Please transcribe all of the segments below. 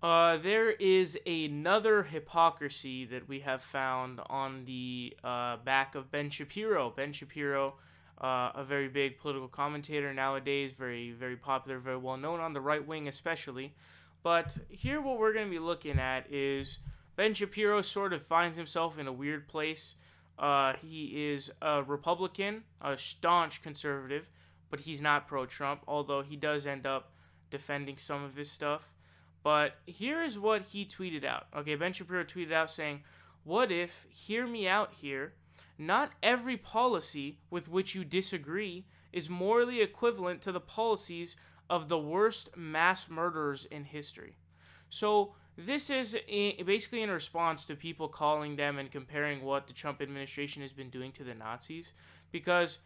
There is another hypocrisy that we have found on the back of Ben Shapiro. Ben Shapiro, a very big political commentator nowadays, very, very popular, very well known on the right wing, especially. But here, what we're going to be looking at is Ben Shapiro sort of finds himself in a weird place. He is a Republican, a staunch conservative, but he's not pro Trump, although he does end up defending some of this stuff. But here is what he tweeted out. Okay, Ben Shapiro tweeted out saying, "What if, hear me out here, not every policy with which you disagree is morally equivalent to the policies of the worst mass murderers in history." So this is basically in response to people calling them and comparing what the Trump administration has been doing to the Nazis. Because,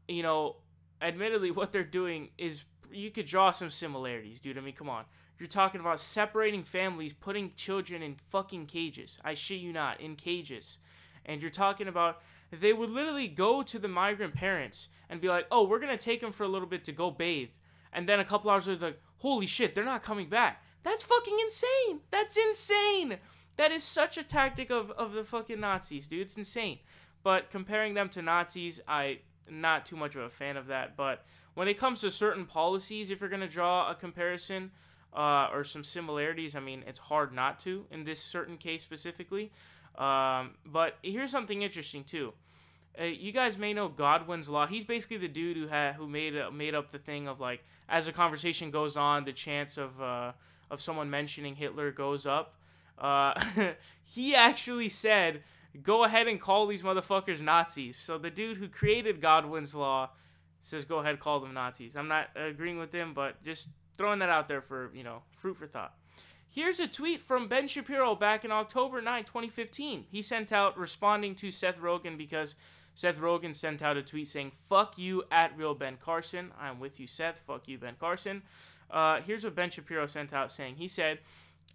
you know, admittedly, what they're doing is, you could draw some similarities, dude. I mean, come on. You're talking about separating families, putting children in fucking cages. I shit you not, in cages. And you're talking about, they would literally go to the migrant parents and be like, "Oh, we're going to take them for a little bit to go bathe." And then a couple hours later, like, "Holy shit, they're not coming back." That's fucking insane. That's insane. That is such a tactic of the fucking Nazis, dude. It's insane. But comparing them to Nazis, I'm not too much of a fan of that. But when it comes to certain policies, if you're going to draw a comparison or some similarities, I mean, it's hard not to in this certain case specifically. But here's something interesting, too. You guys may know Godwin's law. He's basically the dude who made up the thing of, like, as the conversation goes on, the chance of someone mentioning Hitler goes up. He actually said, "Go ahead and call these motherfuckers Nazis." So the dude who created Godwin's law says, "Go ahead, call them Nazis." I'm not agreeing with him, but just throwing that out there for, fruit for thought. Here's a tweet from Ben Shapiro back in October 9, 2015. He sent out responding to Seth Rogen because Seth Rogen sent out a tweet saying, "Fuck you at real Ben Carson." I'm with you, Seth. Fuck you, Ben Carson. Here's what Ben Shapiro sent out saying. He said,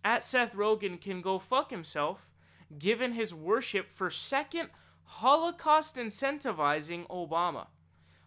"At Seth Rogen can go fuck himself, given his worship for second Holocaust incentivizing Obama."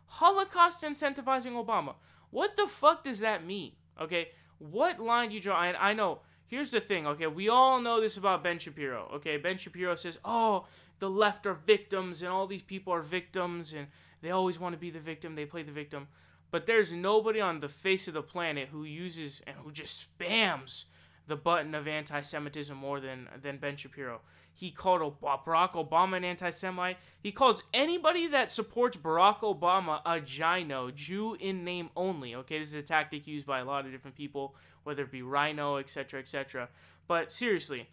Holocaust incentivizing Obama. What the fuck does that mean? Okay, what line do you draw? And I know, here's the thing, okay, we all know this about Ben Shapiro, okay? Ben Shapiro says, "Oh, the left are victims, and all these people are victims, and they always want to be the victim, they play the victim." But there's nobody on the face of the planet who uses and who just spams the button of anti-Semitism more than Ben Shapiro. He called Barack Obama an anti-Semite. He calls anybody that supports Barack Obama a Gino, Jew in name only. Okay, this is a tactic used by a lot of different people, whether it be Rhino, etc., etc. But seriously,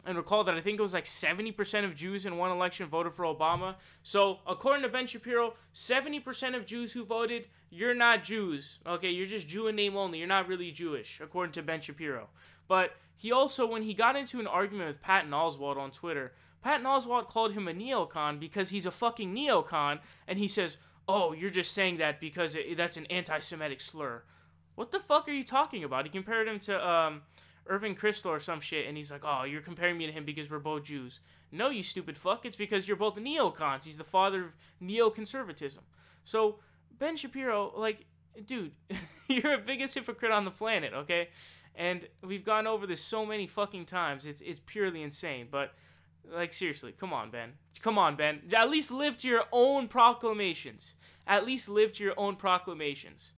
and recall that I think it was like 70% of Jews in one election voted for Obama. So, according to Ben Shapiro, 70% of Jews who voted, you're not Jews. Okay, you're just Jew in name only. You're not really Jewish, according to Ben Shapiro. But he also, when he got into an argument with Patton Oswalt on Twitter, Patton Oswalt called him a neocon because he's a fucking neocon, and he says, "Oh, you're just saying that because that's an anti-Semitic slur." What the fuck are you talking about? He compared him to, Irving Kristol or some shit, and he's like, "Oh, you're comparing me to him because we're both Jews." No, you stupid fuck. It's because you're both neocons. He's the father of neoconservatism. So, Ben Shapiro, like, dude, you're the biggest hypocrite on the planet, okay? And we've gone over this so many fucking times. It's purely insane. But, like, seriously, come on, Ben. Come on, Ben. At least live to your own proclamations. At least live to your own proclamations.